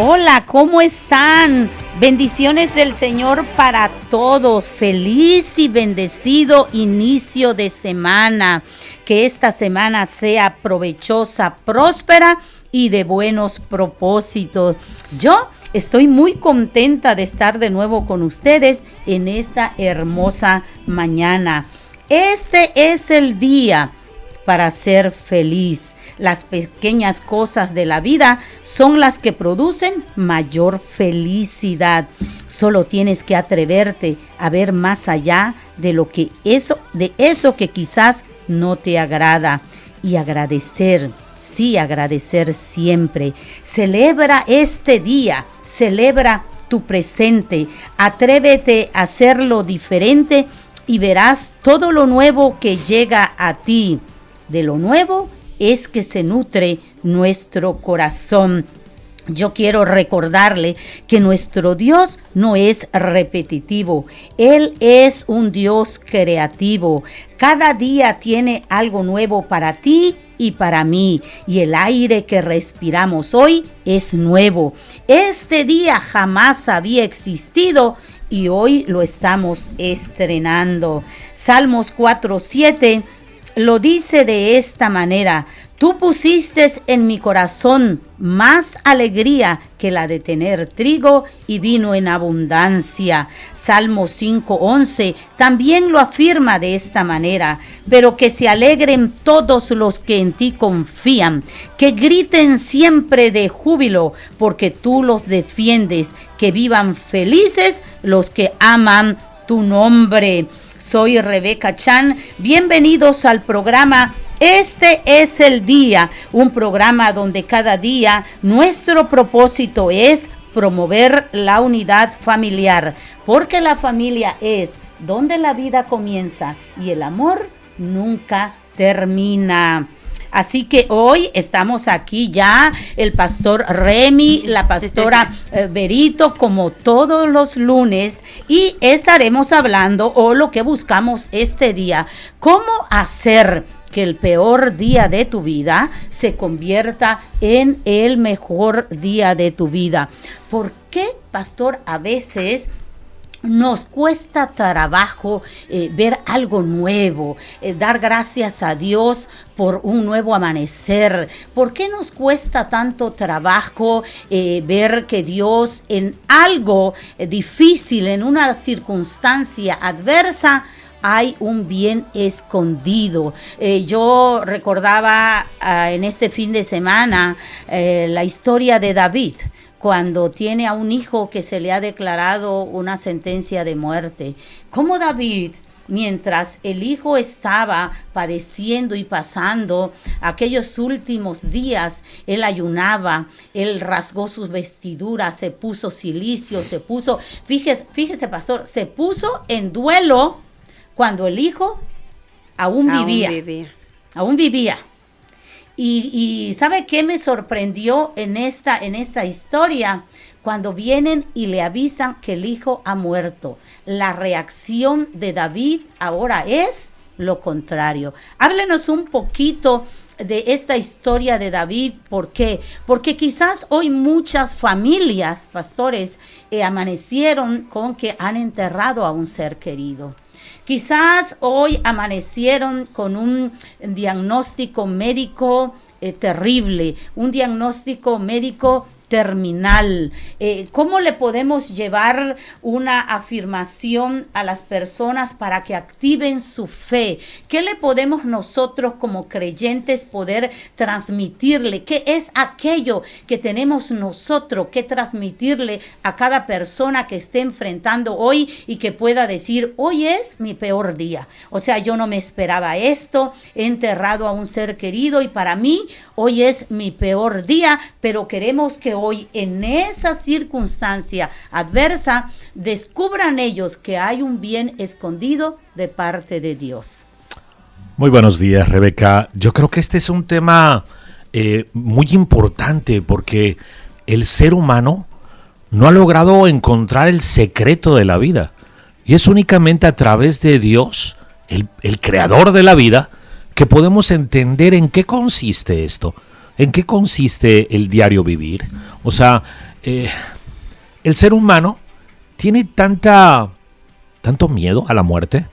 Hola, ¿cómo están? Bendiciones del Señor para todos. Feliz y bendecido inicio de semana. Que esta semana sea provechosa, próspera y de buenos propósitos. Yo estoy muy contenta de estar de nuevo con ustedes en esta hermosa mañana. Este es el día para ser feliz. Las pequeñas cosas de la vida son las que producen mayor felicidad. Solo tienes que atreverte a ver más allá de eso que quizás no te agrada y agradecer. Sí, agradecer siempre. Celebra este día, celebra tu presente, atrévete a hacerlo diferente y verás todo lo nuevo que llega a ti. De lo nuevo es que se nutre nuestro corazón. Yo quiero recordarle que nuestro Dios no es repetitivo. Él es un Dios creativo. Cada día tiene algo nuevo para ti y para mí. Y el aire que respiramos hoy es nuevo. Este día jamás había existido y hoy lo estamos estrenando. Salmos 4:7 lo dice de esta manera: tú pusiste en mi corazón más alegría que la de tener trigo y vino en abundancia. Salmo 5:11 también lo afirma de esta manera: pero que se alegren todos los que en ti confían, que griten siempre de júbilo, porque tú los defiendes, que vivan felices los que aman tu nombre. Soy Rebeca Chan, bienvenidos al programa Este es el Día, un programa donde cada día nuestro propósito es promover la unidad familiar, porque la familia es donde la vida comienza y el amor nunca termina. Así que hoy estamos aquí ya, el pastor Remy, la pastora Berito, como todos los lunes, y estaremos hablando, o lo que buscamos este día, cómo hacer que el peor día de tu vida se convierta en el mejor día de tu vida. ¿Por qué, pastor, a veces nos cuesta trabajo ver algo nuevo, dar gracias a Dios por un nuevo amanecer? ¿Por qué nos cuesta tanto trabajo ver que Dios en algo difícil, en una circunstancia adversa, hay un bien escondido? Yo recordaba en este fin de semana la historia de David, cuando tiene a un hijo que se le ha declarado una sentencia de muerte. Como David, mientras el hijo estaba padeciendo y pasando aquellos últimos días, él ayunaba, él rasgó sus vestiduras, se puso cilicio, fíjese pastor, se puso en duelo cuando el hijo aún vivía. Y ¿sabe qué me sorprendió en esta historia? Cuando vienen y le avisan que el hijo ha muerto. La reacción de David ahora es lo contrario. Háblenos un poquito de esta historia de David. ¿Por qué? Porque quizás hoy muchas familias, pastores, amanecieron con que han enterrado a un ser querido. Quizás hoy amanecieron con un diagnóstico médico terrible, un diagnóstico médico terminal. ¿Cómo le podemos llevar una afirmación a las personas para que activen su fe? ¿Qué le podemos nosotros como creyentes poder transmitirle? ¿Qué es aquello que tenemos nosotros que transmitirle a cada persona que esté enfrentando hoy y que pueda decir: hoy es mi peor día? O sea, yo no me esperaba esto, he enterrado a un ser querido y para mí hoy es mi peor día, pero queremos que hoy en esa circunstancia adversa descubran ellos que hay un bien escondido de parte de Dios. Muy buenos días, Rebeca. Yo creo que este es un tema muy importante porque el ser humano no ha logrado encontrar el secreto de la vida y es únicamente a través de Dios, el creador de la vida, que podemos entender en qué consiste esto. ¿En qué consiste el diario vivir? O sea, el ser humano tiene tanto miedo a la muerte.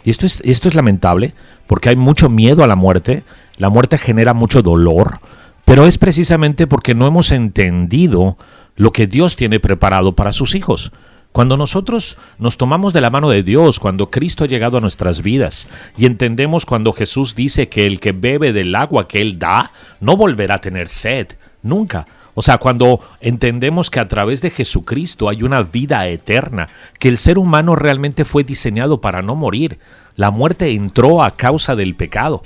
Y esto es lamentable, porque hay mucho miedo a la muerte. La muerte genera mucho dolor, pero es precisamente porque no hemos entendido lo que Dios tiene preparado para sus hijos. Cuando nosotros nos tomamos de la mano de Dios, cuando Cristo ha llegado a nuestras vidas y entendemos cuando Jesús dice que el que bebe del agua que Él da no volverá a tener sed, nunca. O sea, cuando entendemos que a través de Jesucristo hay una vida eterna, que el ser humano realmente fue diseñado para no morir. La muerte entró a causa del pecado.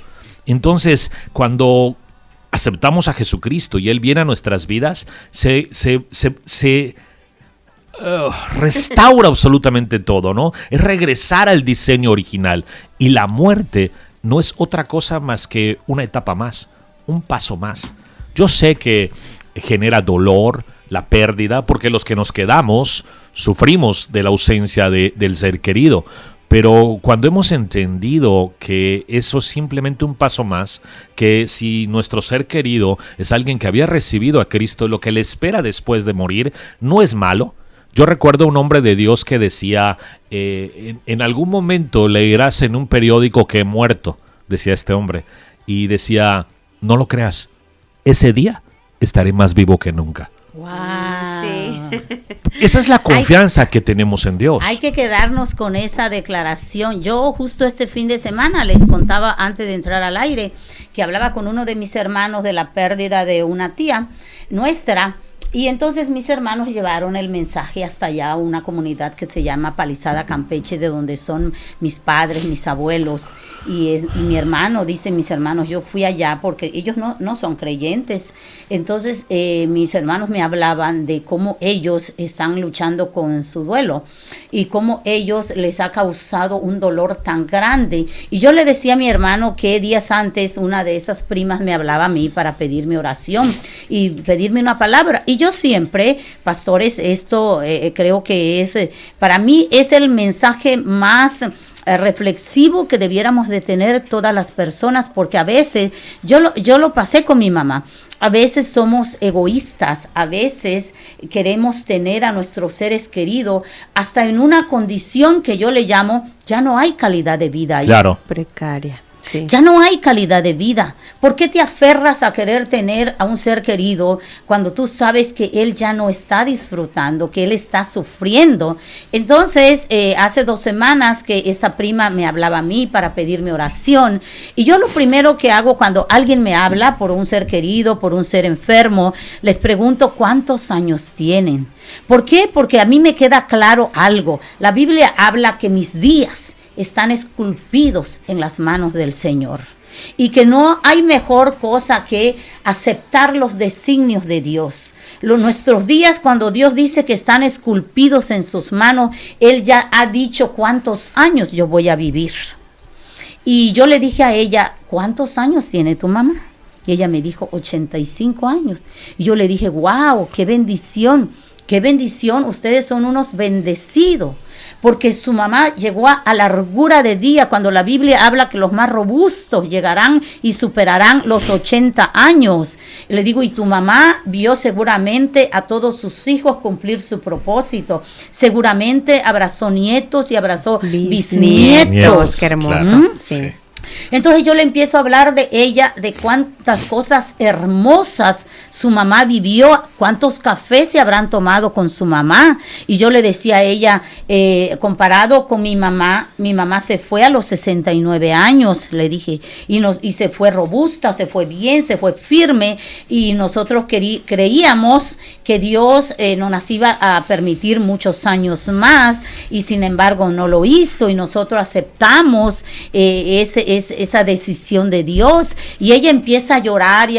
Entonces, cuando aceptamos a Jesucristo y Él viene a nuestras vidas, se restaura absolutamente todo, ¿no? Es regresar al diseño original. Y la muerte no es otra cosa más que una etapa más, un paso más. Yo sé que genera dolor, la pérdida, porque los que nos quedamos sufrimos de la ausencia del ser querido. Pero cuando hemos entendido que eso es simplemente un paso más, que si nuestro ser querido es alguien que había recibido a Cristo, lo que le espera después de morir no es malo. Yo recuerdo a un hombre de Dios que decía, en algún momento leerás en un periódico que he muerto, decía este hombre, y decía, no lo creas, ese día estaré más vivo que nunca. Wow. Sí. Esa es la confianza que tenemos en Dios. Hay que quedarnos con esa declaración. Yo justo este fin de semana les contaba antes de entrar al aire que hablaba con uno de mis hermanos de la pérdida de una tía nuestra. Y entonces mis hermanos llevaron el mensaje hasta allá a una comunidad que se llama Palizada Campeche, de donde son mis padres, mis abuelos. Y mi hermano, dicen mis hermanos, yo fui allá porque ellos no son creyentes. Entonces mis hermanos me hablaban de cómo ellos están luchando con su duelo y cómo ellos les ha causado un dolor tan grande. Y yo le decía a mi hermano que días antes una de esas primas me hablaba a mí para pedirme oración y pedirme una palabra. Y yo siempre, pastores, esto creo que es, para mí es el mensaje más reflexivo que debiéramos de tener todas las personas, porque a veces, yo lo pasé con mi mamá, a veces somos egoístas, a veces queremos tener a nuestros seres queridos hasta en una condición que yo le llamo, ya no hay calidad de vida ahí. Claro. Precaria. Sí. Ya no hay calidad de vida. ¿Por qué te aferras a querer tener a un ser querido cuando tú sabes que él ya no está disfrutando, que él está sufriendo? Entonces, hace 2 semanas que esta prima me hablaba a mí para pedirme oración. Y yo lo primero que hago cuando alguien me habla por un ser querido, por un ser enfermo, les pregunto cuántos años tienen. ¿Por qué? Porque a mí me queda claro algo. La Biblia habla que mis días están esculpidos en las manos del Señor y que no hay mejor cosa que aceptar los designios de Dios. Nuestros días, cuando Dios dice que están esculpidos en sus manos, Él ya ha dicho cuántos años yo voy a vivir. Y yo le dije a ella, ¿cuántos años tiene tu mamá? Y ella me dijo 85 años. Y yo le dije, wow, qué bendición, ustedes son unos bendecidos. Porque su mamá llegó a largura de día, cuando la Biblia habla que los más robustos llegarán y superarán los 80 años. Y le digo, y tu mamá vio seguramente a todos sus hijos cumplir su propósito. Seguramente abrazó nietos y abrazó bisnietos. Qué hermoso. Claro. Sí. Entonces yo le empiezo a hablar de ella, de cuántas cosas hermosas su mamá vivió, cuántos cafés se habrán tomado con su mamá. Y yo le decía a ella, comparado con mi mamá se fue a los 69 años, le dije, y se fue robusta, se fue bien, se fue firme, y nosotros creíamos que Dios no nos iba a permitir muchos años más, y sin embargo no lo hizo, y nosotros aceptamos esa decisión de Dios. Y ella empieza a llorar y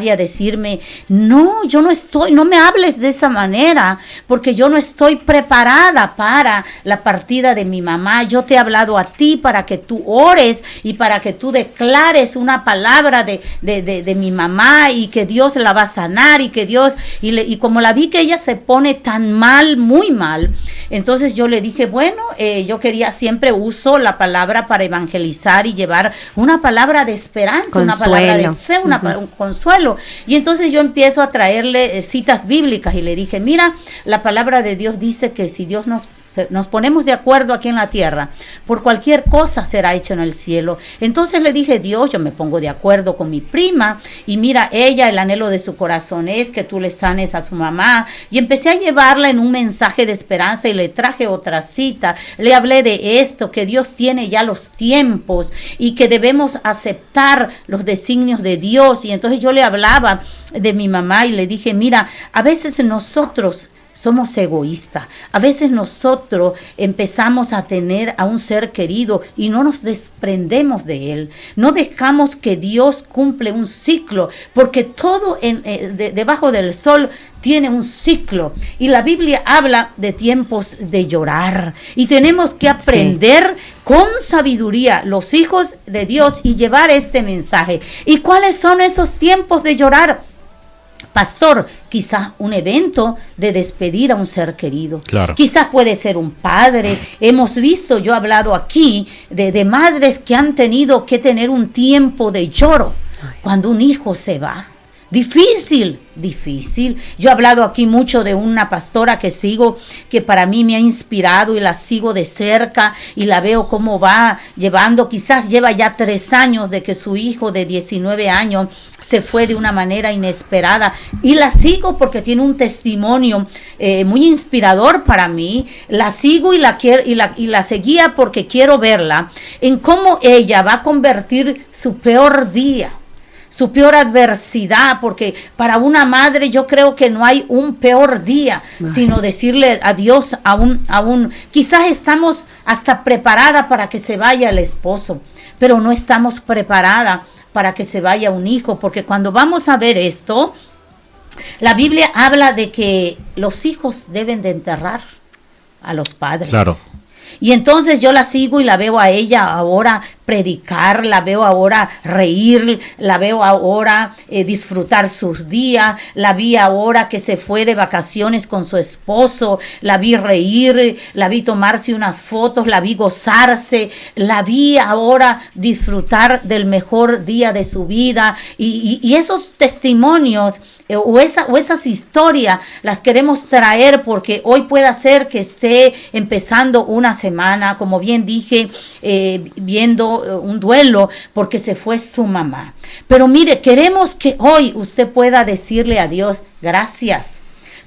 a decirme, no, yo no me hables de esa manera, porque yo no estoy preparada para la partida de mi mamá. Yo te he hablado a ti para que tú ores y para que tú declares una palabra de mi mamá, y que Dios la va a sanar, y que Dios, y como la vi que ella se pone tan mal, muy mal, entonces yo le dije, bueno, yo siempre uso la palabra para evangelizar y llevar una palabra de esperanza, Consuelo. una palabra de fe, un consuelo. Y entonces yo empiezo a traerle citas bíblicas y le dije, mira, la palabra de Dios dice que si Dios nos ponemos de acuerdo aquí en la tierra, por cualquier cosa será hecho en el cielo. Entonces le dije, Dios, yo me pongo de acuerdo con mi prima, y mira, ella, el anhelo de su corazón es que tú le sanes a su mamá, y empecé a llevarla en un mensaje de esperanza, y le traje otra cita, le hablé de esto, que Dios tiene ya los tiempos, y que debemos aceptar los designios de Dios. Y entonces yo le hablaba de mi mamá, y le dije, mira, a veces nosotros somos egoístas. A veces nosotros empezamos a tener a un ser querido y no nos desprendemos de él. No dejamos que Dios cumple un ciclo, porque todo debajo del sol tiene un ciclo. Y la Biblia habla de tiempos de llorar. Y tenemos que aprender con sabiduría, los hijos de Dios, y llevar este mensaje. ¿Y cuáles son esos tiempos de llorar? Pastor, quizás un evento de despedir a un ser querido. Claro. Quizás puede ser un padre. Hemos visto, yo he hablado aquí de madres que han tenido que tener un tiempo de lloro cuando un hijo se va. Difícil. Yo he hablado aquí mucho de una pastora que sigo, que para mí me ha inspirado, y la sigo de cerca y la veo cómo va llevando, quizás lleva ya 3 años de que su hijo de 19 años se fue de una manera inesperada, y la sigo porque tiene un testimonio muy inspirador para mí. La sigo y la seguía porque quiero verla en cómo ella va a convertir su peor día, su peor adversidad, porque para una madre yo creo que no hay un peor día, sino decirle adiós a un quizás estamos hasta preparada para que se vaya el esposo, pero no estamos preparada para que se vaya un hijo, porque cuando vamos a ver esto, la Biblia habla de que los hijos deben de enterrar a los padres. Claro. Y entonces yo la sigo y la veo a ella ahora predicar, la veo ahora reír, la veo ahora disfrutar sus días, la vi ahora que se fue de vacaciones con su esposo, la vi reír, la vi tomarse unas fotos, la vi gozarse, la vi ahora disfrutar del mejor día de su vida, y esos testimonios o esas historias las queremos traer, porque hoy puede ser que esté empezando una semana, como bien dije, viendo un duelo porque se fue su mamá. Pero mire, queremos que hoy usted pueda decirle a Dios, gracias,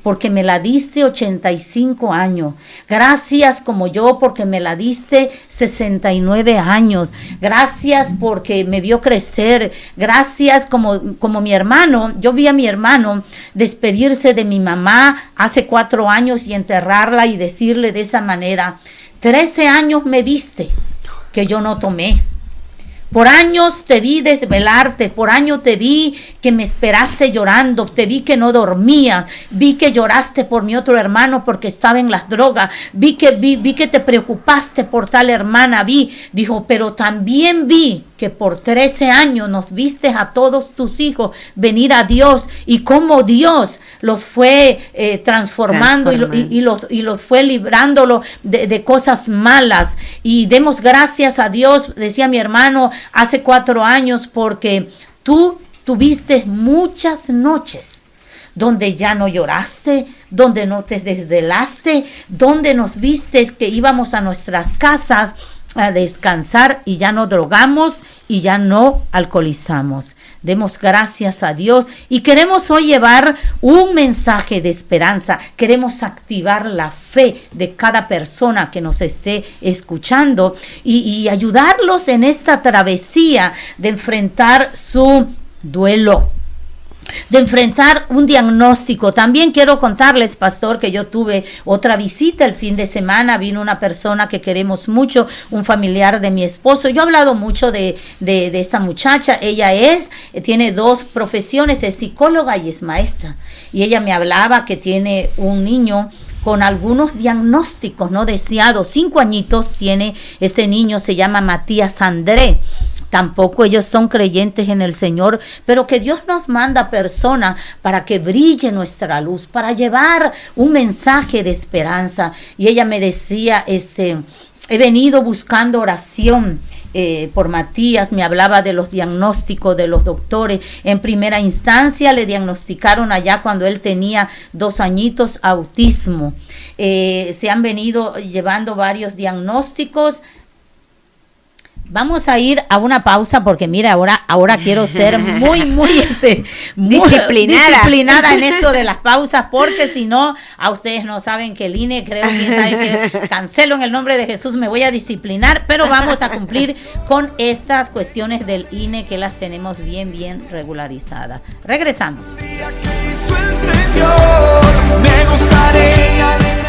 porque me la diste 85 años. Gracias como yo, porque me la diste 69 años. Gracias porque me vio crecer. Gracias como mi hermano. Yo vi a mi hermano despedirse de mi mamá hace 4 años y enterrarla y decirle de esa manera, 13 años me diste que yo no tomé. Por años te vi desvelarte, por años te vi que me esperaste llorando, te vi que no dormía, vi que lloraste por mi otro hermano porque estaba en las drogas, vi que te preocupaste por tal hermana, dijo, pero también vi que por 13 años nos viste a todos tus hijos venir a Dios, y cómo Dios los fue transformando y los fue librándolo de cosas malas. Y demos gracias a Dios, decía mi hermano, hace 4 años, porque tú tuviste muchas noches donde ya no lloraste, donde no te desvelaste, donde nos viste que íbamos a nuestras casas a descansar y ya no drogamos y ya no alcoholizamos. Demos gracias a Dios, y queremos hoy llevar un mensaje de esperanza. Queremos activar la fe de cada persona que nos esté escuchando y ayudarlos en esta travesía de enfrentar su duelo, de enfrentar un diagnóstico. También quiero contarles, pastor, que yo tuve otra visita el fin de semana. Vino una persona que queremos mucho, un familiar de mi esposo. Yo he hablado mucho de esta muchacha. Ella tiene 2 profesiones, es psicóloga y es maestra. Y ella me hablaba que tiene un niño con algunos diagnósticos no deseados. 5 añitos tiene este niño, se llama Matías André. Tampoco ellos son creyentes en el Señor, pero que Dios nos manda personas para que brille nuestra luz, para llevar un mensaje de esperanza. Y ella me decía, he venido buscando oración por Matías, me hablaba de los diagnósticos de los doctores. En primera instancia le diagnosticaron allá cuando él tenía 2 añitos autismo. Se han venido llevando varios diagnósticos. Vamos a ir a una pausa porque mira, ahora quiero ser muy disciplinada en esto de las pausas, porque si no, a ustedes no saben que el INE, creo, quién sabe que cancelo en el nombre de Jesús, me voy a disciplinar, pero vamos a cumplir con estas cuestiones del INE que las tenemos bien regularizadas. Regresamos. Me gozaré y alegraré.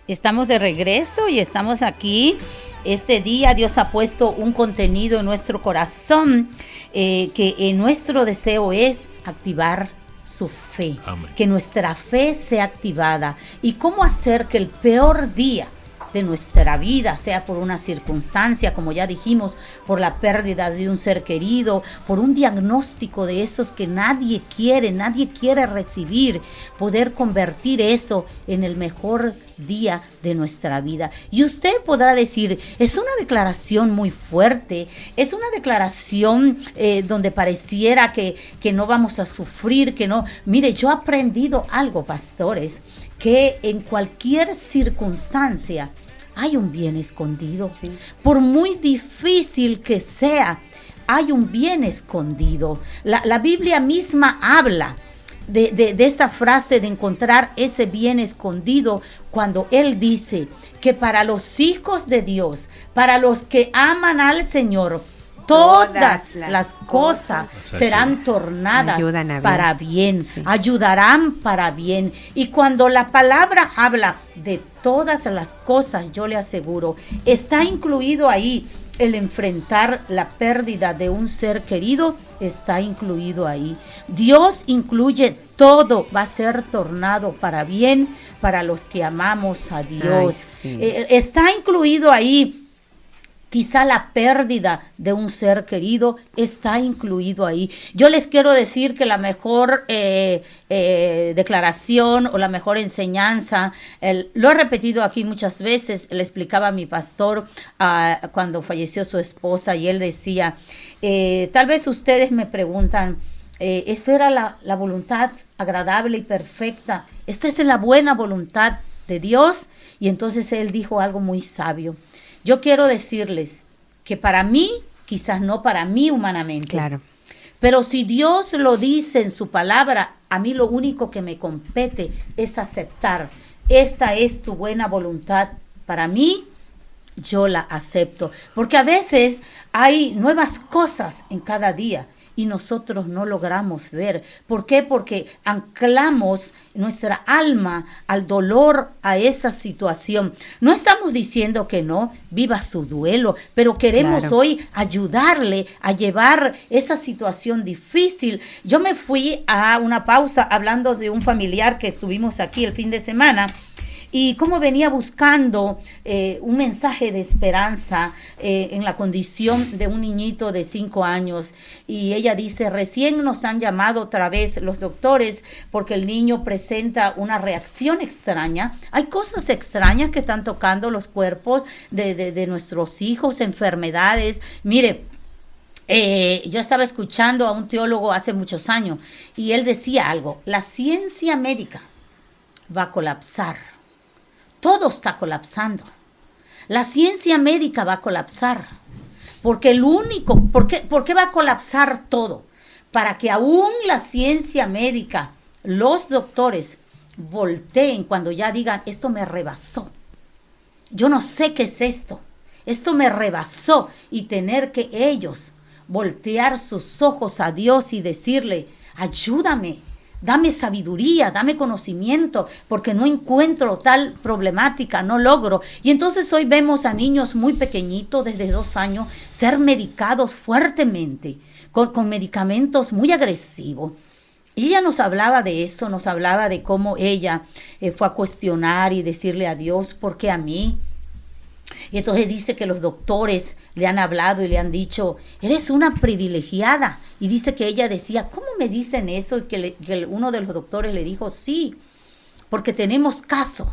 Estamos de regreso y estamos aquí. Este día Dios ha puesto un contenido en nuestro corazón que nuestro deseo es activar su fe. Amén. Que nuestra fe sea activada. ¿Y cómo hacer que el peor día de nuestra vida, sea por una circunstancia, como ya dijimos, por la pérdida de un ser querido, por un diagnóstico de esos que nadie quiere recibir, poder convertir eso en el mejor día de nuestra vida? Y usted podrá decir, es una declaración muy fuerte, es una declaración donde pareciera que no vamos a sufrir, que no. Mire, yo he aprendido algo, pastores, que en cualquier circunstancia hay un bien escondido. Sí. Por muy difícil que sea, hay un bien escondido. La Biblia misma habla de esa frase de encontrar ese bien escondido cuando Él dice que para los hijos de Dios, para los que aman al Señor, todas las cosas serán tornadas para bien, sí. Ayudarán para bien. Y cuando la palabra habla de todas las cosas, yo le aseguro, está incluido ahí el enfrentar la pérdida de un ser querido, está incluido ahí. Dios incluye todo, va a ser tornado para bien para los que amamos a Dios. Ay, sí. Está incluido ahí. Quizá la pérdida de un ser querido está incluido ahí. Yo les quiero decir que la mejor declaración o la mejor enseñanza, lo he repetido aquí muchas veces, le explicaba a mi pastor cuando falleció su esposa y él decía, tal vez ustedes me preguntan, ¿esta era la voluntad agradable y perfecta? ¿Esta es la buena voluntad de Dios? Y entonces él dijo algo muy sabio. Yo quiero decirles que para mí, quizás no para mí humanamente, claro, pero si Dios lo dice en su palabra, a mí lo único que me compete es aceptar. Esta es tu buena voluntad para mí, yo la acepto. Porque a veces hay nuevas cosas en cada día y nosotros no logramos ver. ¿Por qué? Porque anclamos nuestra alma al dolor, a esa situación. No estamos diciendo que no viva su duelo, pero queremos hoy ayudarle a llevar esa situación difícil. Yo me fui a una pausa hablando de un familiar que estuvimos aquí el fin de semana, y cómo venía buscando un mensaje de esperanza en la condición de un niñito de 5 años. Y ella dice, recién nos han llamado otra vez los doctores porque el niño presenta una reacción extraña. Hay cosas extrañas que están tocando los cuerpos de nuestros hijos, enfermedades. Mire, yo estaba escuchando a un teólogo hace muchos años y él decía algo, la ciencia médica va a colapsar. Todo está colapsando. La ciencia médica va a colapsar. Porque ¿por qué va a colapsar todo? Para que aún la ciencia médica, los doctores, volteen cuando ya digan, esto me rebasó. Yo no sé qué es esto. Esto me rebasó. Y tener que ellos voltear sus ojos a Dios y decirle, ayúdame. Dame sabiduría, dame conocimiento, porque no encuentro tal problemática, no logro. Y entonces hoy vemos a niños muy pequeñitos, desde 2 años, ser medicados fuertemente, con medicamentos muy agresivos. Y ella nos hablaba de eso, nos hablaba de cómo ella fue a cuestionar y decirle a Dios, ¿por qué a mí? Y entonces dice que los doctores le han hablado y le han dicho, eres una privilegiada. Y dice que ella decía, ¿cómo me dicen eso? Y que uno de los doctores le dijo, sí, porque tenemos caso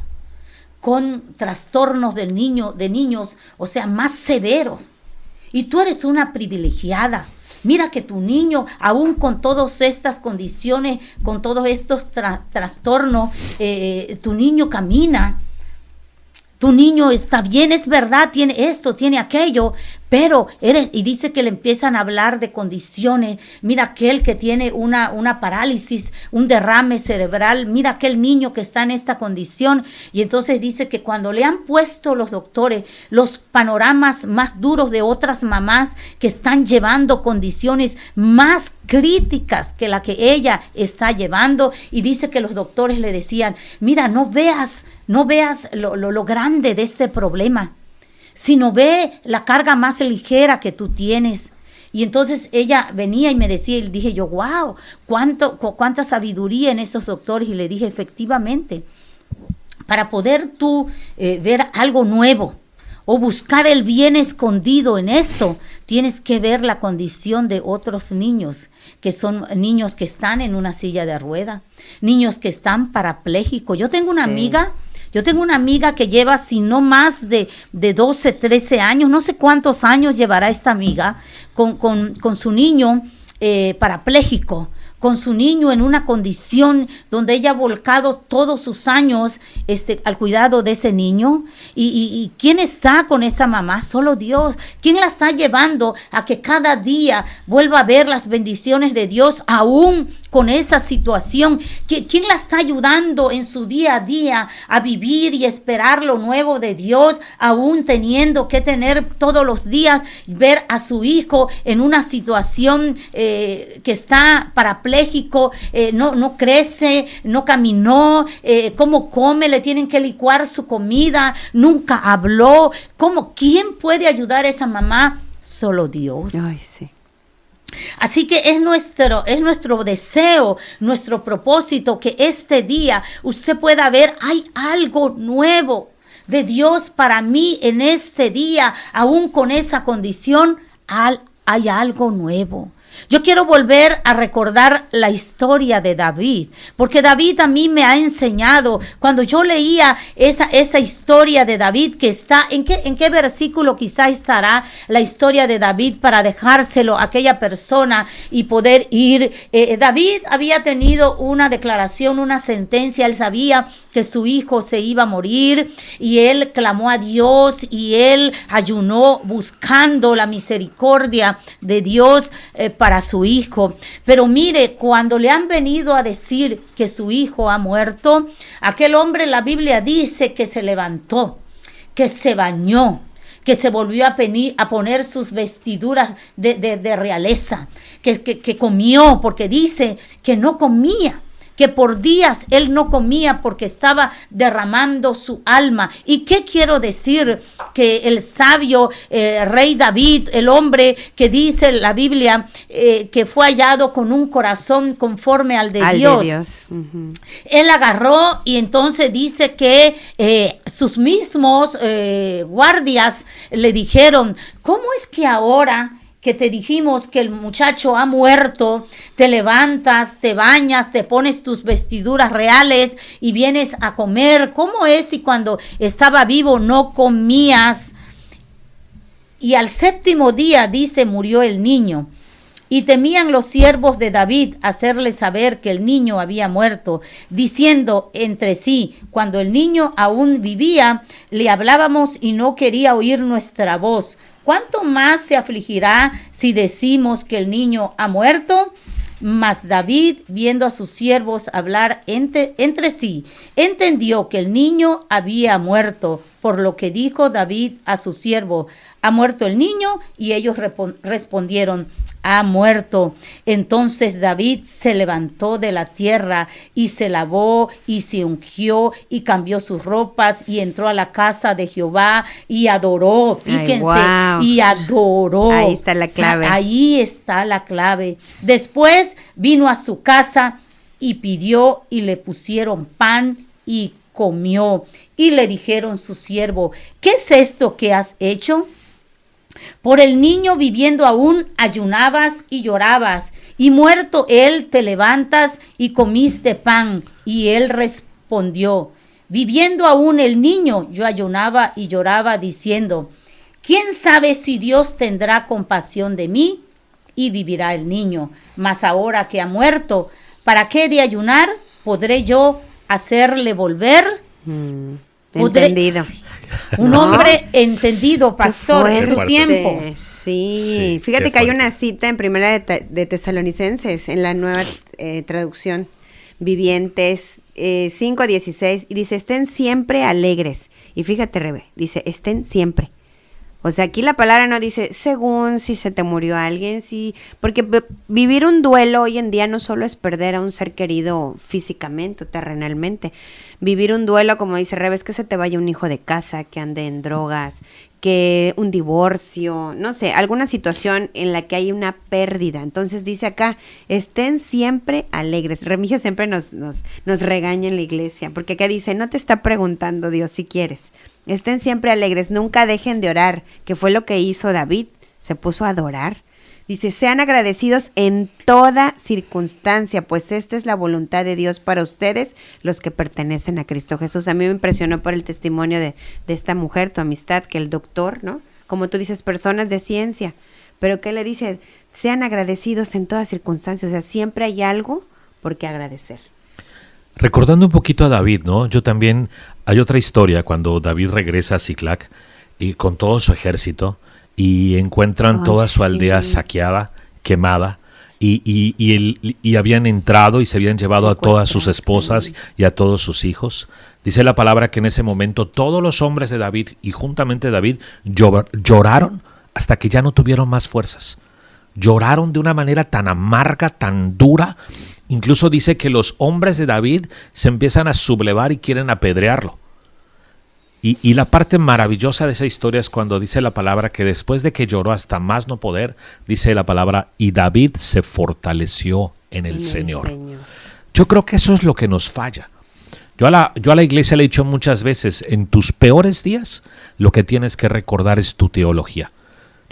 con trastornos de niños, o sea, más severos. Y tú eres una privilegiada. Mira que tu niño, aún con todas estas condiciones, con todos estos trastornos, tu niño camina. Tu niño está bien, es verdad, tiene esto, tiene aquello, pero y dice que le empiezan a hablar de condiciones. Mira aquel que tiene una parálisis, un derrame cerebral, mira aquel niño que está en esta condición. Y entonces dice que cuando le han puesto los doctores los panoramas más duros de otras mamás que están llevando condiciones más críticas que la que ella está llevando, y dice que los doctores le decían, mira, no veas lo grande de este problema, sino ve la carga más ligera que tú tienes. Y entonces ella venía y me decía, y dije yo, wow, cuánta sabiduría en esos doctores. Y le dije, efectivamente, para poder tú ver algo nuevo o buscar el bien escondido en esto, tienes que ver la condición de otros niños, que son niños que están en una silla de rueda, niños que están parapléjicos. Yo tengo una amiga que lleva, si no más de 12, 13 años, no sé cuántos años llevará esta amiga, con su niño parapléjico, con su niño en una condición donde ella ha volcado todos sus años al cuidado de ese niño. ¿Y quién está con esa mamá? Solo Dios. ¿Quién la está llevando a que cada día vuelva a ver las bendiciones de Dios aún con esa situación? ¿Quién la está ayudando en su día a día a vivir y esperar lo nuevo de Dios, aún teniendo que tener todos los días, ver a su hijo en una situación que está parapléjico, no crece, no caminó, cómo come, le tienen que licuar su comida, nunca habló? ¿Quién puede ayudar a esa mamá? Solo Dios. Ay, sí. Así que es nuestro deseo, nuestro propósito, que este día usted pueda ver, hay algo nuevo de Dios para mí en este día, aún con esa condición, hay algo nuevo. Yo quiero volver a recordar la historia de David, porque David a mí me ha enseñado, cuando yo leía esa historia de David, que está, ¿en qué versículo quizá estará la historia de David para dejárselo a aquella persona y poder ir? David había tenido una declaración, una sentencia, él sabía que su hijo se iba a morir y él clamó a Dios y él ayunó buscando la misericordia de Dios para su hijo. Pero mire, cuando le han venido a decir que su hijo ha muerto, aquel hombre, la Biblia dice que se levantó, que se bañó, que se volvió a poner sus vestiduras de realeza, que comió, porque dice que no comía, que por días él no comía porque estaba derramando su alma. ¿Y qué quiero decir? Que el sabio rey David, el hombre que dice la Biblia que fue hallado con un corazón conforme al de Dios. Uh-huh. Él agarró y entonces dice que sus mismos guardias le dijeron, ¿cómo es que ahora que te dijimos que el muchacho ha muerto, te levantas, te bañas, te pones tus vestiduras reales y vienes a comer? ¿Cómo es si cuando estaba vivo no comías? Y al séptimo día, dice, murió el niño. Y temían los siervos de David hacerle saber que el niño había muerto, diciendo entre sí, cuando el niño aún vivía, le hablábamos y no quería oír nuestra voz. ¿Cuánto más se afligirá si decimos que el niño ha muerto? Mas David, viendo a sus siervos hablar entre sí, entendió que el niño había muerto, por lo que dijo David a su siervo, ¿ha muerto el niño? Y ellos respondieron, ha muerto. Entonces David se levantó de la tierra y se lavó y se ungió y cambió sus ropas y entró a la casa de Jehová y adoró. Fíjense, wow. Y adoró. Ahí está la clave. O sea, ahí está la clave. Después vino a su casa y pidió y le pusieron pan y comió. Y le dijeron su siervo, ¿qué es esto que has hecho? Por el niño viviendo aún ayunabas y llorabas, y muerto él te levantas y comiste pan. Y él respondió: viviendo aún el niño, yo ayunaba y lloraba diciendo: ¿quién sabe si Dios tendrá compasión de mí? Y vivirá el niño. Mas ahora que ha muerto, ¿para qué de ayunar? ¿Podré yo hacerle volver? Entendido. Un hombre entendido, pastor, en su fuerte. tiempo. Sí, fíjate qué que hay fuerte. una cita en Primera de Tesalonicenses, en la nueva traducción vivientes 5:16, y dice: estén siempre alegres. Y fíjate, Rebe, dice: estén siempre. O sea, aquí la palabra no dice según si se te murió alguien, sí, porque vivir un duelo hoy en día no solo es perder a un ser querido físicamente o terrenalmente. Vivir un duelo, como dice Rebe, es que se te vaya un hijo de casa, que ande en drogas, que un divorcio, no sé, alguna situación en la que hay una pérdida. Entonces dice acá: estén siempre alegres. Remigio siempre nos regaña en la iglesia, porque acá dice: no te está preguntando Dios si quieres. Estén siempre alegres, nunca dejen de orar, que fue lo que hizo David, se puso a adorar. Dice: sean agradecidos en toda circunstancia, pues esta es la voluntad de Dios para ustedes, los que pertenecen a Cristo Jesús. A mí me impresionó por el testimonio de esta mujer, tu amistad, que el doctor, ¿no? Como tú dices, personas de ciencia, pero ¿qué le dice? Sean agradecidos en toda circunstancia, o sea, siempre hay algo por qué agradecer. Recordando un poquito a David, ¿no? Yo también, hay otra historia cuando David regresa a Siclac y con todo su ejército y encuentran toda su aldea saqueada, quemada, y habían entrado y se habían llevado a todas sus esposas y a todos sus hijos. Dice la palabra que en ese momento todos los hombres de David y juntamente David lloraron hasta que ya no tuvieron más fuerzas. Lloraron de una manera tan amarga, tan dura. Incluso dice que los hombres de David se empiezan a sublevar y quieren apedrearlo. Y la parte maravillosa de esa historia es cuando dice la palabra que después de que lloró hasta más no poder, dice la palabra: y David se fortaleció en el Señor. Yo creo que eso es lo que nos falla. Yo a la iglesia le he dicho muchas veces: en tus peores días lo que tienes que recordar es tu teología.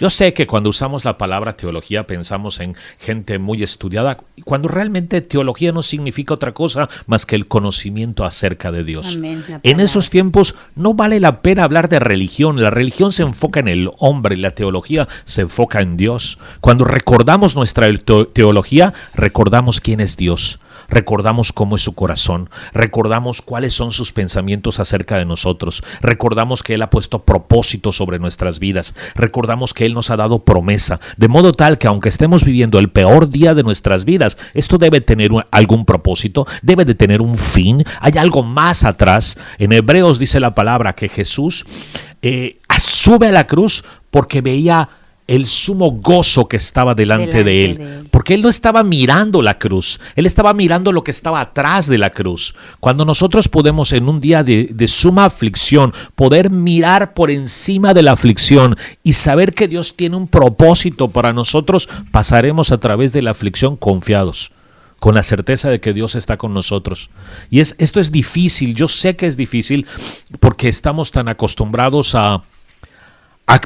Yo sé que cuando usamos la palabra teología pensamos en gente muy estudiada, cuando realmente teología no significa otra cosa más que el conocimiento acerca de Dios. Amén. En esos tiempos no vale la pena hablar de religión. La religión se enfoca en el hombre y la teología se enfoca en Dios. Cuando recordamos nuestra teología, recordamos quién es Dios. Recordamos cómo es su corazón, recordamos cuáles son sus pensamientos acerca de nosotros, recordamos que Él ha puesto propósito sobre nuestras vidas, recordamos que Él nos ha dado promesa, de modo tal que aunque estemos viviendo el peor día de nuestras vidas, esto debe tener algún propósito, debe de tener un fin, hay algo más atrás. En Hebreos dice la palabra que Jesús sube a la cruz porque veía el sumo gozo que estaba delante de él, porque él no estaba mirando la cruz, él estaba mirando lo que estaba atrás de la cruz. Cuando nosotros podemos en un día de suma aflicción, poder mirar por encima de la aflicción y saber que Dios tiene un propósito para nosotros, pasaremos a través de la aflicción confiados, con la certeza de que Dios está con nosotros. Y esto es difícil, yo sé que es difícil, porque estamos tan acostumbrados a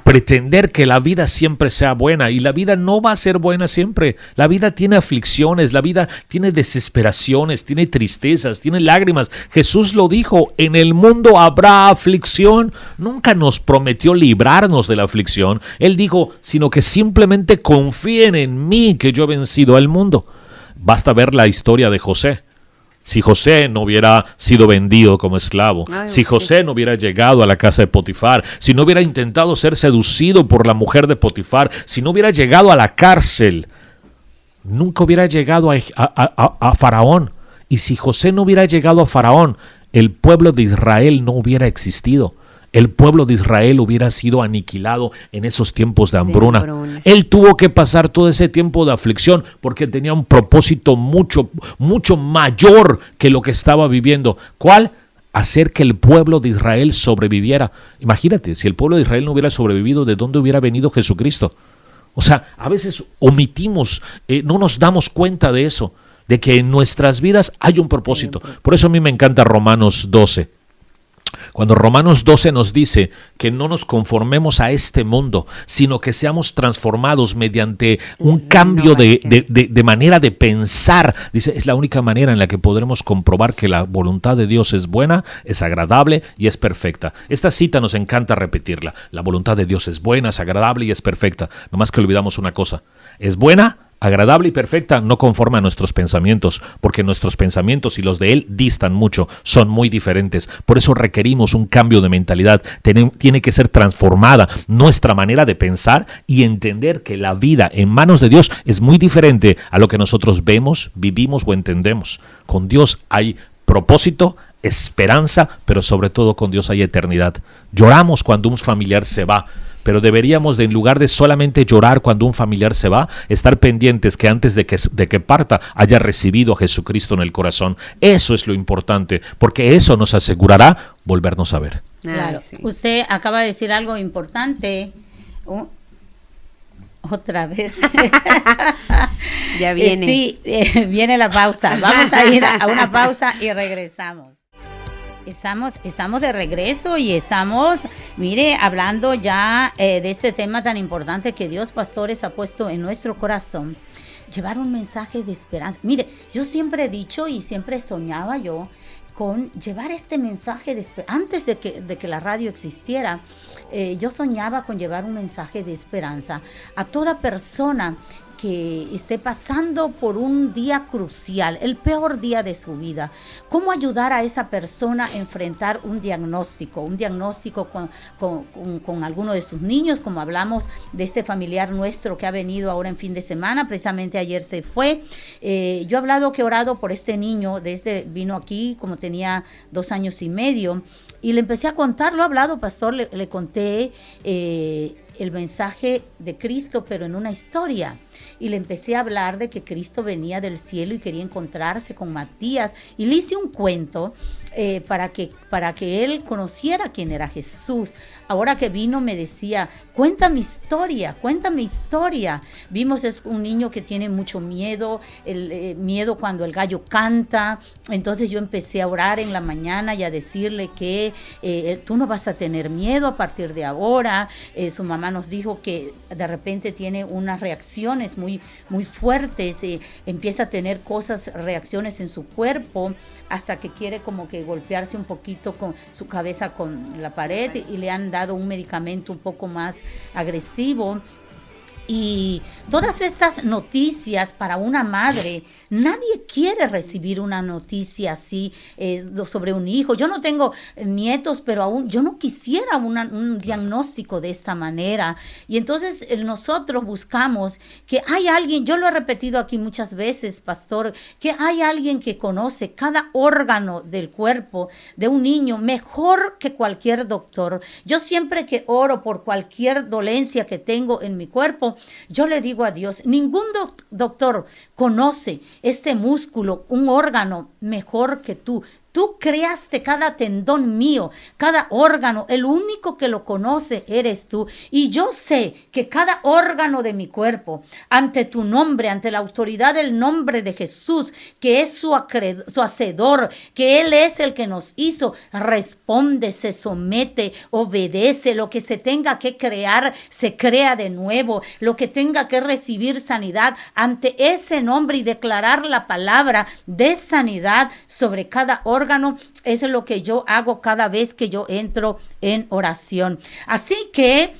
pretender que la vida siempre sea buena, y la vida no va a ser buena siempre. La vida tiene aflicciones, la vida tiene desesperaciones, tiene tristezas, tiene lágrimas. Jesús lo dijo: en el mundo habrá aflicción. Nunca nos prometió librarnos de la aflicción. Él dijo: sino que simplemente confíen en mí, que yo he vencido al mundo. Basta ver la historia de José. Si José no hubiera sido vendido como esclavo, si José no hubiera llegado a la casa de Potifar, si no hubiera intentado ser seducido por la mujer de Potifar, si no hubiera llegado a la cárcel, nunca hubiera llegado a Faraón. Y si José no hubiera llegado a Faraón, el pueblo de Israel no hubiera existido. El pueblo de Israel hubiera sido aniquilado en esos tiempos de hambruna. Él tuvo que pasar todo ese tiempo de aflicción porque tenía un propósito mucho, mucho mayor que lo que estaba viviendo. ¿Cuál? Hacer que el pueblo de Israel sobreviviera. Imagínate, si el pueblo de Israel no hubiera sobrevivido, ¿de dónde hubiera venido Jesucristo? O sea, a veces omitimos, no nos damos cuenta de eso, de que en nuestras vidas hay un propósito. Por eso a mí me encanta Romanos 12. Cuando Romanos 12 nos dice que no nos conformemos a este mundo, sino que seamos transformados mediante un cambio de manera de pensar. Dice, es la única manera en la que podremos comprobar que la voluntad de Dios es buena, es agradable y es perfecta. Esta cita nos encanta repetirla. La voluntad de Dios es buena, es agradable y es perfecta. Nomás que olvidamos una cosa. Es buena, agradable y perfecta, no conforme a nuestros pensamientos, porque nuestros pensamientos y los de Él distan mucho, son muy diferentes. Por eso requerimos un cambio de mentalidad. Tiene que ser transformada nuestra manera de pensar y entender que la vida en manos de Dios es muy diferente a lo que nosotros vemos, vivimos o entendemos. Con Dios hay propósito, esperanza, pero sobre todo con Dios hay eternidad. Lloramos cuando un familiar se va, pero deberíamos, en lugar de solamente llorar cuando un familiar se va, estar pendientes que antes de que parta haya recibido a Jesucristo en el corazón. Eso es lo importante, porque eso nos asegurará volvernos a ver. Claro. Sí. Usted acaba de decir algo importante. Otra vez. Ya viene. Sí, viene la pausa. Vamos a ir a una pausa y regresamos. Estamos de regreso y estamos, mire, hablando ya de este tema tan importante que Dios, pastores, ha puesto en nuestro corazón. Llevar un mensaje de esperanza. Mire, yo siempre he dicho y siempre soñaba yo con llevar este mensaje de esperanza. Antes de que la radio existiera, yo soñaba con llevar un mensaje de esperanza a toda persona que esté pasando por un día crucial, el peor día de su vida. ¿Cómo ayudar a esa persona a enfrentar un diagnóstico con alguno de sus niños, como hablamos de este familiar nuestro que ha venido ahora en fin de semana, precisamente ayer se fue. Yo he hablado que he orado por este niño, vino aquí como tenía 2 años y medio, y le empecé a contar, lo he hablado, pastor, le conté el mensaje de Cristo, pero en una historia. Y le empecé a hablar de que Cristo venía del cielo y quería encontrarse con Matías. Y le hice un cuento para que él conociera quién era Jesús. Ahora que vino me decía, cuéntame historia. Vimos es un niño que tiene mucho miedo, miedo cuando el gallo canta. Entonces yo empecé a orar en la mañana y a decirle que tú no vas a tener miedo a partir de ahora. Su mamá nos dijo que de repente tiene unas reacciones muy, muy fuertes, empieza a tener reacciones en su cuerpo, hasta que quiere como que golpearse un poquito con su cabeza con la pared y le han dado un medicamento un poco más agresivo. Y todas estas noticias para una madre, nadie quiere recibir una noticia así sobre un hijo. Yo no tengo nietos, pero aún yo no quisiera un diagnóstico de esta manera. Y entonces nosotros buscamos que hay alguien, yo lo he repetido aquí muchas veces, pastor, que hay alguien que conoce cada órgano del cuerpo de un niño mejor que cualquier doctor. Yo siempre que oro por cualquier dolencia que tengo en mi cuerpo, yo le digo a Dios, ningún doctor conoce este músculo, un órgano mejor que tú. Tú creaste cada tendón mío, cada órgano, el único que lo conoce eres tú. Y yo sé que cada órgano de mi cuerpo, ante tu nombre, ante la autoridad del nombre de Jesús, que es su hacedor, que Él es el que nos hizo, responde, se somete, obedece. Lo que se tenga que crear, se crea de nuevo. Lo que tenga que recibir sanidad, ante ese nombre y declarar la palabra de sanidad sobre cada órgano. Eso es lo que yo hago cada vez que yo entro en oración. Así que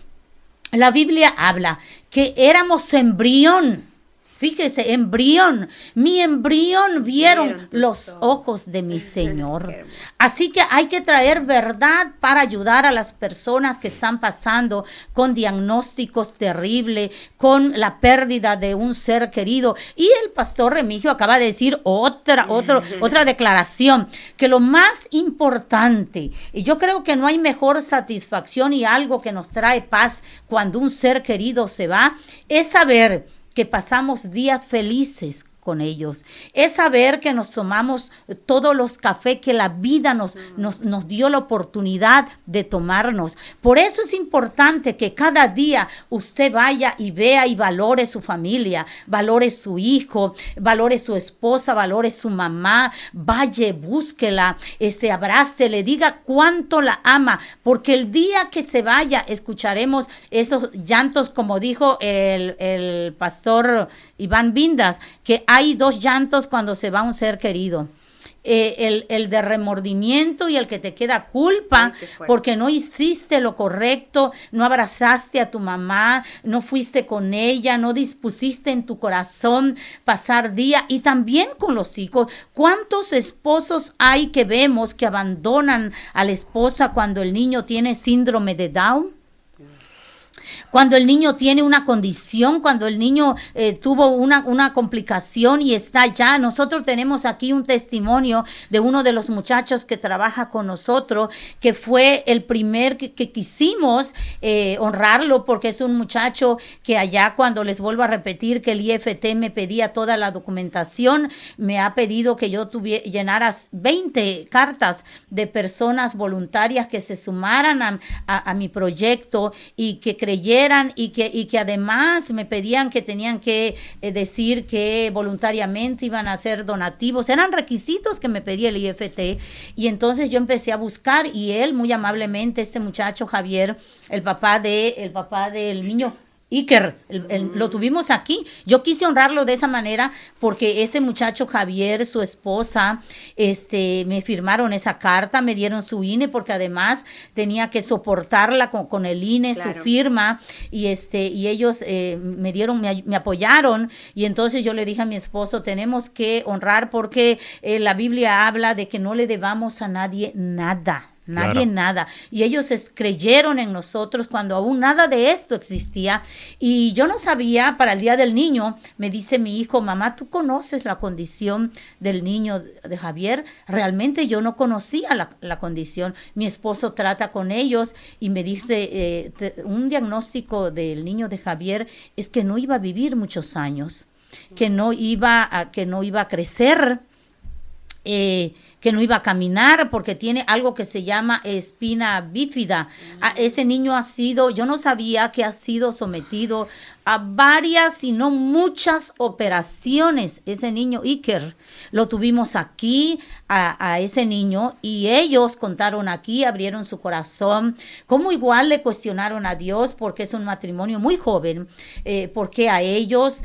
la Biblia habla que éramos embrión. Fíjese, embrión. Mi embrión vieron los ojos de mi Señor. Así que hay que traer verdad para ayudar a las personas que están pasando con diagnósticos terribles, con la pérdida de un ser querido. Y el pastor Remigio acaba de decir otra declaración, que lo más importante, y yo creo que no hay mejor satisfacción y algo que nos trae paz cuando un ser querido se va, es saber que pasamos días felices con ellos. Es saber que nos tomamos todos los cafés que la vida nos dio la oportunidad de tomarnos. Por eso es importante que cada día usted vaya y vea y valore su familia, valore su hijo, valore su esposa, valore su mamá, vaya, búsquela, abrácele, diga cuánto la ama, porque el día que se vaya escucharemos esos llantos, como dijo el pastor Iván Vindas, que hay 2 llantos cuando se va un ser querido. El de remordimiento y el que te queda culpa porque no hiciste lo correcto, no abrazaste a tu mamá, no fuiste con ella, no dispusiste en tu corazón pasar día, y también con los hijos. ¿Cuántos esposos hay que vemos que abandonan a la esposa cuando el niño tiene síndrome de Down? Cuando el niño tiene una condición, cuando el niño tuvo una complicación y está ya. Nosotros tenemos aquí un testimonio de uno de los muchachos que trabaja con nosotros, que fue el primer que quisimos honrarlo, porque es un muchacho que allá, cuando les vuelvo a repetir que el IFT me pedía toda la documentación, me ha pedido que yo llenara 20 cartas de personas voluntarias que se sumaran a mi proyecto y que creyeran, y que además me pedían que tenían que decir que voluntariamente iban a hacer donativos. Eran requisitos que me pedía el IFT, y entonces yo empecé a buscar, y él muy amablemente, este muchacho Javier, el papá del niño Iker, lo tuvimos aquí. Yo quise honrarlo de esa manera porque ese muchacho Javier, su esposa, me firmaron esa carta, me dieron su INE, porque además tenía que soportarla con el INE, claro, su firma, y ellos me apoyaron, y entonces yo le dije a mi esposo, tenemos que honrar, porque la Biblia habla de que no le debamos a nadie nada. Nadie, claro, nada. Y ellos creyeron en nosotros cuando aún nada de esto existía. Y yo no sabía, para el Día del Niño, me dice mi hijo, mamá, ¿tú conoces la condición del niño de Javier? Realmente yo no conocía la condición. Mi esposo trata con ellos y me dice, un diagnóstico del niño de Javier es que no iba a vivir muchos años, que no iba a crecer, que no iba a caminar, porque tiene algo que se llama espina bífida. Ese niño yo no sabía que ha sido sometido a varias, si no muchas operaciones. Ese niño Iker, lo tuvimos aquí, a ese niño, y ellos contaron aquí, abrieron su corazón, como igual le cuestionaron a Dios, porque es un matrimonio muy joven, porque a ellos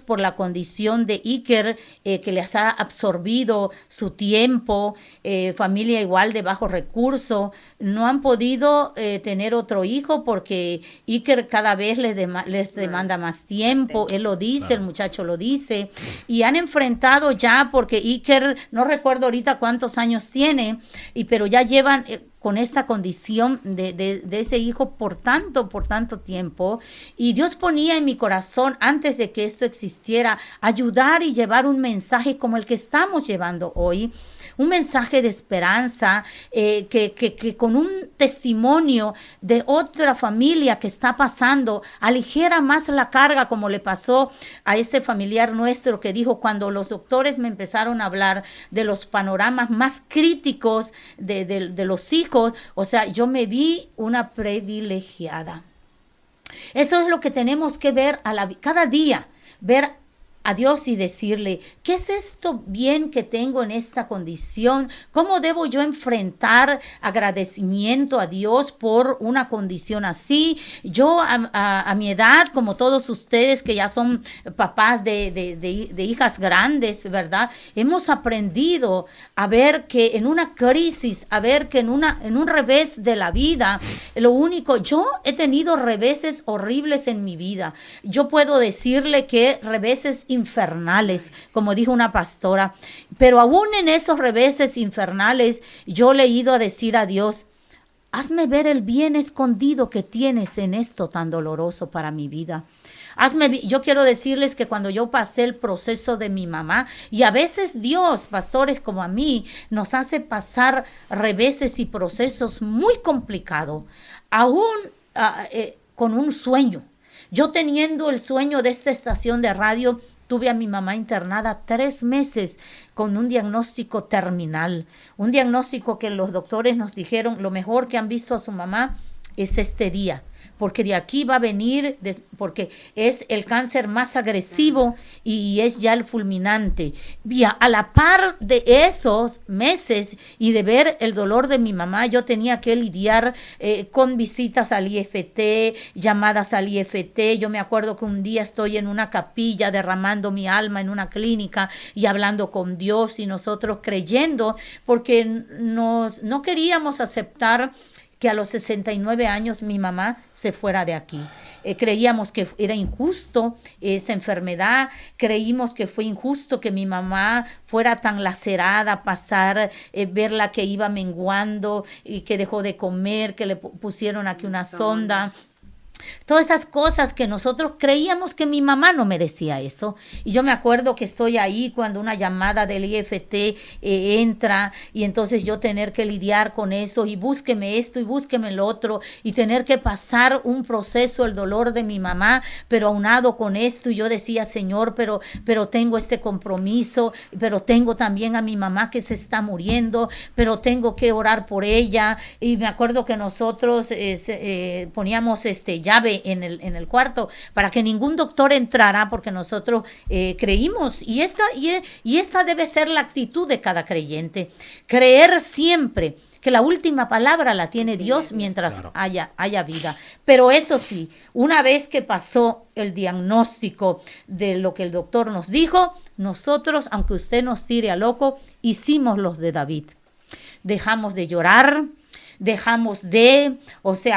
por la condición de Iker, que les ha absorbido su tiempo, familia igual de bajo recurso, no han podido tener otro hijo, porque Iker cada vez les demanda más tiempo. Él lo dice, claro, el muchacho lo dice, y han enfrentado ya, porque Iker, no recuerdo ahorita cuántos años tiene, pero ya llevan con esta condición de ese hijo por tanto tiempo, y Dios ponía en mi corazón, antes de que esto existiera, ayudar y llevar un mensaje como el que estamos llevando hoy, un mensaje de esperanza, que con un testimonio de otra familia que está pasando, aligera más la carga, como le pasó a ese familiar nuestro que dijo, cuando los doctores me empezaron a hablar de los panoramas más críticos de los hijos, o sea, yo me vi una privilegiada. Eso es lo que tenemos que ver cada día, ver a Dios y decirle, ¿qué es esto bien que tengo en esta condición? ¿Cómo debo yo enfrentar agradecimiento a Dios por una condición así? Yo a mi edad, como todos ustedes que ya son papás de hijas grandes, ¿verdad? Hemos aprendido a ver que en una crisis, a ver que en un revés de la vida, yo he tenido reveses horribles en mi vida. Yo puedo decirle que reveses infernales, como dijo una pastora, pero aún en esos reveses infernales, yo le he ido a decir a Dios, hazme ver el bien escondido que tienes en esto tan doloroso para mi vida. Yo quiero decirles que cuando yo pasé el proceso de mi mamá, y a veces Dios, pastores como a mí, nos hace pasar reveses y procesos muy complicados, aún con un sueño. Yo teniendo el sueño de esta estación de radio, tuve a mi mamá internada 3 meses con un diagnóstico terminal, un diagnóstico que los doctores nos dijeron, lo mejor que han visto a su mamá es este día, porque de aquí va a venir, porque es el cáncer más agresivo y es ya el fulminante. Y a la par de esos meses y de ver el dolor de mi mamá, yo tenía que lidiar con visitas al IFT, llamadas al IFT. Yo me acuerdo que un día estoy en una capilla derramando mi alma en una clínica y hablando con Dios y nosotros creyendo, porque no queríamos aceptar que a los 69 años mi mamá se fuera de aquí. Creíamos que era injusto esa enfermedad, creímos que fue injusto que mi mamá fuera tan lacerada, pasar, verla que iba menguando y que dejó de comer, que le pusieron aquí una sonda. Todas esas cosas que nosotros creíamos que mi mamá no merecía eso. Y yo me acuerdo que estoy ahí cuando una llamada del IFT entra y entonces yo tener que lidiar con eso y búsqueme esto y búsqueme lo otro y tener que pasar un proceso, el dolor de mi mamá, pero aunado con esto y yo decía, Señor, pero tengo este compromiso, pero tengo también a mi mamá que se está muriendo, pero tengo que orar por ella. Y me acuerdo que nosotros poníamos llave en el cuarto para que ningún doctor entrara, porque nosotros creímos, y esta debe ser la actitud de cada creyente, creer siempre que la última palabra la tiene Dios mientras haya vida. Pero eso sí, una vez que pasó el diagnóstico de lo que el doctor nos dijo, nosotros, aunque usted nos tire a loco, hicimos los de David. Dejamos de llorar,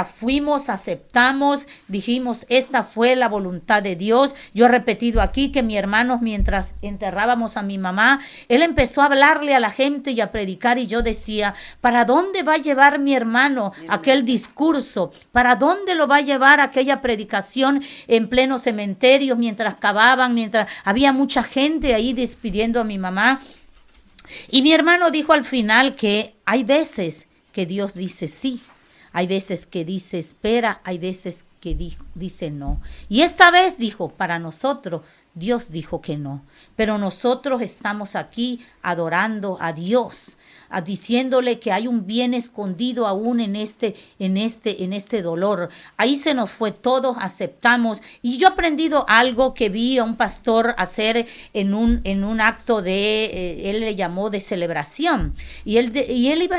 fuimos, aceptamos, dijimos, esta fue la voluntad de Dios. Yo he repetido aquí que mi hermano, mientras enterrábamos a mi mamá, él empezó a hablarle a la gente y a predicar, y yo decía, ¿para dónde va a llevar mi hermano aquel discurso? ¿Para dónde lo va a llevar aquella predicación en pleno cementerio, mientras cavaban, mientras había mucha gente ahí despidiendo a mi mamá? Y mi hermano dijo al final que hay veces que Dios dice sí, hay veces que dice espera, hay veces que dice no. Y esta vez dijo, para nosotros, Dios dijo que no. Pero nosotros estamos aquí adorando a Dios, diciéndole que hay un bien escondido aún en este dolor. Ahí se nos fue todo, aceptamos. Y yo he aprendido algo que vi a un pastor hacer en un acto él le llamó de celebración. Y él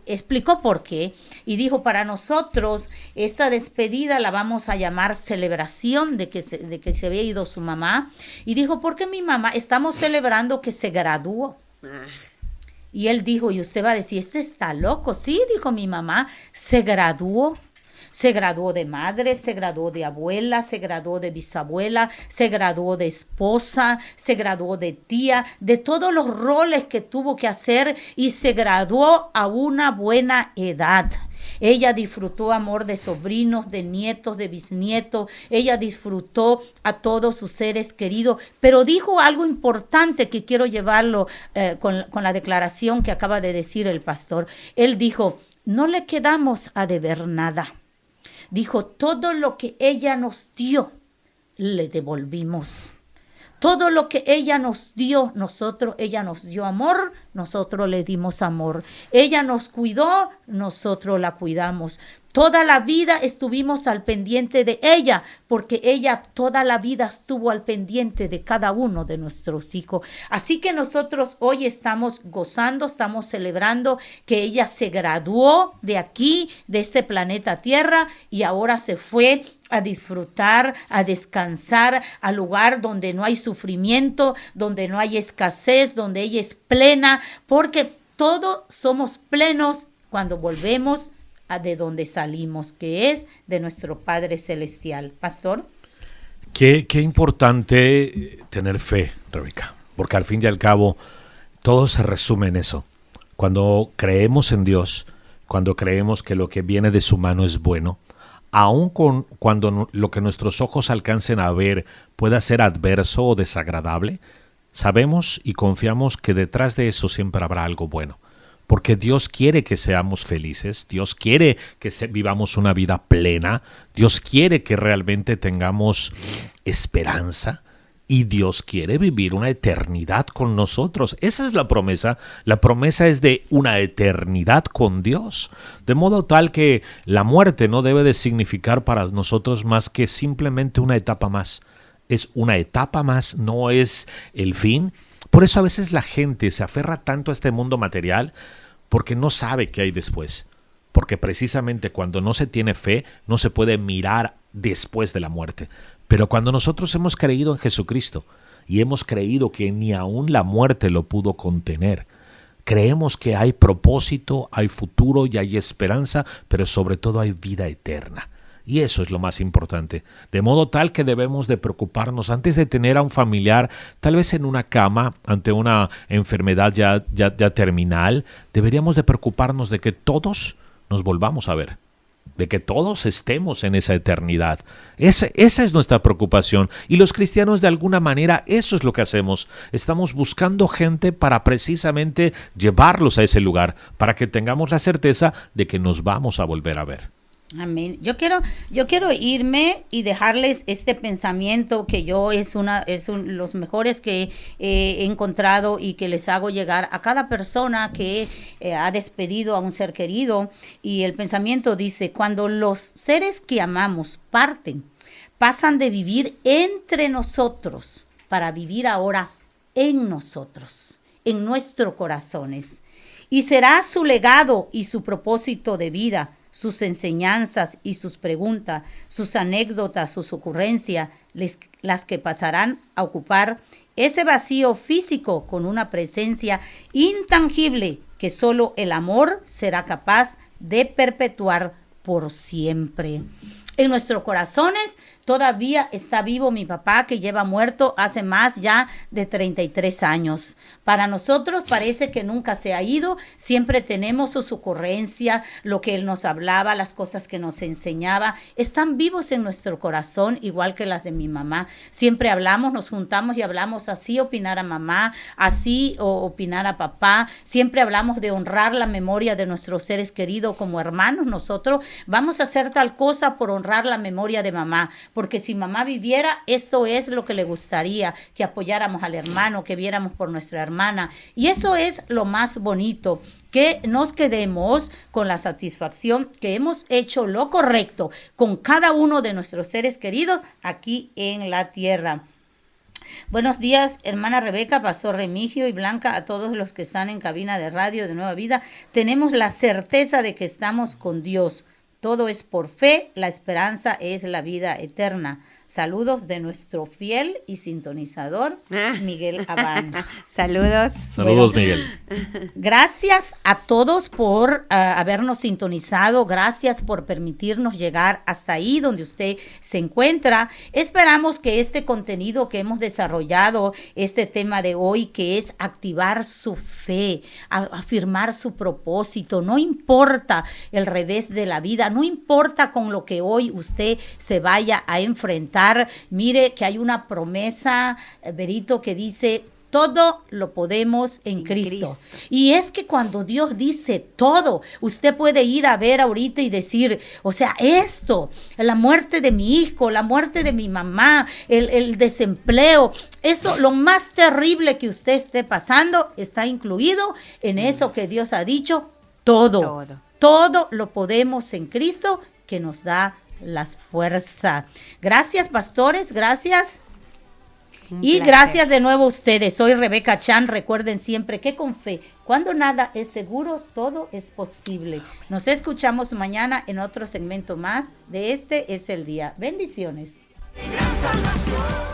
explicó por qué. Y dijo, para nosotros esta despedida la vamos a llamar celebración de que se había ido su mamá. Y dijo, porque mi mamá, estamos celebrando que se graduó. Y él dijo, y usted va a decir, este está loco. Sí, dijo, mi mamá se graduó de madre, se graduó de abuela, se graduó de bisabuela, se graduó de esposa, se graduó de tía, de todos los roles que tuvo que hacer, y se graduó a una buena edad. Ella disfrutó amor de sobrinos, de nietos, de bisnietos. Ella disfrutó a todos sus seres queridos. Pero dijo algo importante que quiero llevarlo con la declaración que acaba de decir el pastor. Él dijo, no le quedamos a deber nada. Dijo, todo lo que ella nos dio, le devolvimos. Todo lo que ella nos dio, ella nos dio amor, nosotros le dimos amor. Ella nos cuidó, nosotros la cuidamos. Toda la vida estuvimos al pendiente de ella, porque ella toda la vida estuvo al pendiente de cada uno de nuestros hijos. Así que nosotros hoy estamos gozando, estamos celebrando que ella se graduó de aquí, de este planeta Tierra, y ahora se fue a disfrutar, a descansar, al lugar donde no hay sufrimiento, donde no hay escasez, donde ella es plena, porque todos somos plenos cuando volvemos de donde salimos, que es de nuestro Padre Celestial. Pastor. Qué importante tener fe, Rebeca, porque al fin y al cabo todo se resume en eso. Cuando creemos en Dios, cuando creemos que lo que viene de su mano es bueno, aun cuando lo que nuestros ojos alcancen a ver pueda ser adverso o desagradable, sabemos y confiamos que detrás de eso siempre habrá algo bueno. Porque Dios quiere que seamos felices, Dios quiere que vivamos una vida plena, Dios quiere que realmente tengamos esperanza. Y Dios quiere vivir una eternidad con nosotros. Esa es la promesa. La promesa es de una eternidad con Dios. De modo tal que la muerte no debe de significar para nosotros más que simplemente una etapa más. Es una etapa más, no es el fin. Por eso a veces la gente se aferra tanto a este mundo material porque no sabe qué hay después. Porque precisamente cuando no se tiene fe, no se puede mirar después de la muerte. Pero cuando nosotros hemos creído en Jesucristo y hemos creído que ni aún la muerte lo pudo contener, creemos que hay propósito, hay futuro y hay esperanza, pero sobre todo hay vida eterna. Y eso es lo más importante. De modo tal que debemos de preocuparnos antes de tener a un familiar, tal vez en una cama, ante una enfermedad ya terminal, deberíamos de preocuparnos de que todos nos volvamos a ver, de que todos estemos en esa eternidad. Esa es nuestra preocupación. Y los cristianos, de alguna manera, eso es lo que hacemos. Estamos buscando gente para precisamente llevarlos a ese lugar, para que tengamos la certeza de que nos vamos a volver a ver. Amén. Yo quiero irme y dejarles este pensamiento que yo los mejores que he encontrado y que les hago llegar a cada persona que ha despedido a un ser querido. Y el pensamiento dice: cuando los seres que amamos parten, pasan de vivir entre nosotros para vivir ahora en nosotros, en nuestros corazones. Y será su legado y su propósito de vida, sus enseñanzas y sus preguntas, sus anécdotas, sus ocurrencias, las que pasarán a ocupar ese vacío físico con una presencia intangible que solo el amor será capaz de perpetuar por siempre. En nuestros corazones todavía está vivo mi papá, que lleva muerto hace más ya de 33 años. Para nosotros parece que nunca se ha ido. Siempre tenemos sus ocurrencias, lo que él nos hablaba, las cosas que nos enseñaba. Están vivos en nuestro corazón, igual que las de mi mamá. Siempre hablamos, nos juntamos y hablamos así, opinar a mamá, así opinar a papá. Siempre hablamos de honrar la memoria de nuestros seres queridos como hermanos. Nosotros vamos a hacer tal cosa por honrar la memoria de mamá, porque si mamá viviera, esto es lo que le gustaría, que apoyáramos al hermano, que viéramos por nuestra hermana. Y eso es lo más bonito, que nos quedemos con la satisfacción que hemos hecho lo correcto con cada uno de nuestros seres queridos aquí en la tierra. Buenos días, hermana Rebeca, pastor Remigio y Blanca, a todos los que están en cabina de radio de Nueva Vida. Tenemos la certeza de que estamos con Dios. Todo es por fe, la esperanza es la vida eterna. Saludos de nuestro fiel y sintonizador, Miguel Abán. Saludos. Saludos, Miguel. Gracias a todos por habernos sintonizado. Gracias por permitirnos llegar hasta ahí donde usted se encuentra. Esperamos que este contenido que hemos desarrollado, este tema de hoy, que es activar su fe, afirmar su propósito, no importa el revés de la vida, no importa con lo que hoy usted se vaya a enfrentar. Mire que hay una promesa, Berito, que dice: todo lo podemos en Cristo. Y es que cuando Dios dice todo, usted puede ir a ver ahorita y decir, o sea, esto, la muerte de mi hijo, la muerte de mi mamá, el desempleo, eso, lo más terrible que usted esté pasando, está incluido en eso que Dios ha dicho, todo lo podemos en Cristo, que nos da las fuerzas. Gracias, pastores, gracias. Y gracias de nuevo a ustedes. Soy Rebeca Chan. Recuerden siempre que con fe, cuando nada es seguro, todo es posible. Nos escuchamos mañana en otro segmento más de Este es el Día. Bendiciones. Gran salvación.